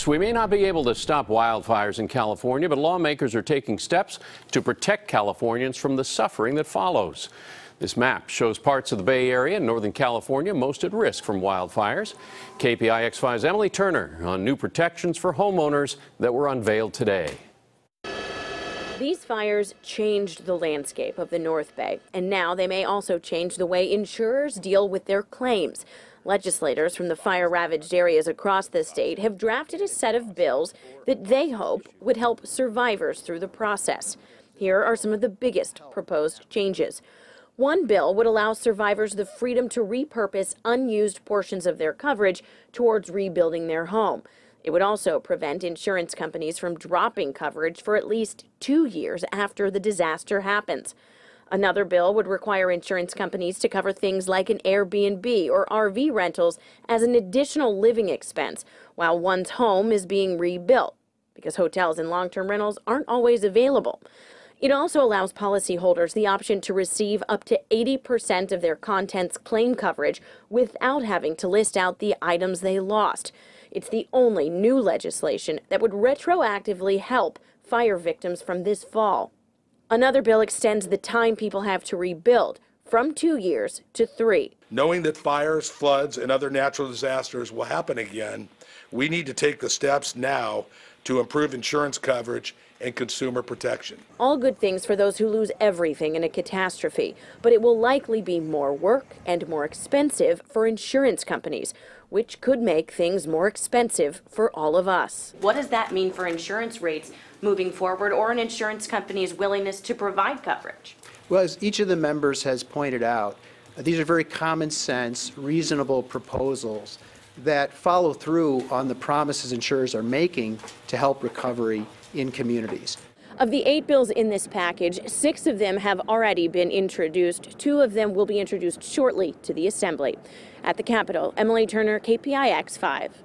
We may not be able to stop wildfires in California, but lawmakers are taking steps to protect Californians from the suffering that follows. This map shows parts of the Bay Area and Northern California most at risk from wildfires. KPIX 5's Emily Turner on new protections for homeowners that were unveiled today. These fires changed the landscape of the North Bay, and now they may also change the way insurers deal with their claims. Legislators from the fire-ravaged areas across the state have drafted a set of bills that they hope would help survivors through the process. Here are some of the biggest proposed changes. One bill would allow survivors the freedom to repurpose unused portions of their coverage towards rebuilding their home. It would also prevent insurance companies from dropping coverage for at least 2 years after the disaster happens. Another bill would require insurance companies to cover things like an Airbnb or RV rentals as an additional living expense while one's home is being rebuilt, because hotels and long-term rentals aren't always available. It also allows policyholders the option to receive up to 80% of their contents claim coverage without having to list out the items they lost. It's the only new legislation that would retroactively help fire victims from this fall. Another bill extends the time people have to rebuild from 2 years to 3. Knowing that fires, floods, and other natural disasters will happen again, we need to take the steps now to improve insurance coverage and consumer protection. All good things for those who lose everything in a catastrophe, but it will likely be more work and more expensive for insurance companies, which could make things more expensive for all of us. What does that mean for insurance rates moving forward, or an insurance company's willingness to provide coverage? Well, as each of the members has pointed out, these are very common sense, reasonable proposals that follow through on the promises insurers are making to help recovery in communities. Of the 8 bills in this package, 6 of them have already been introduced. 2 of them will be introduced shortly to the Assembly. At the Capitol, Emily Turner, KPIX 5.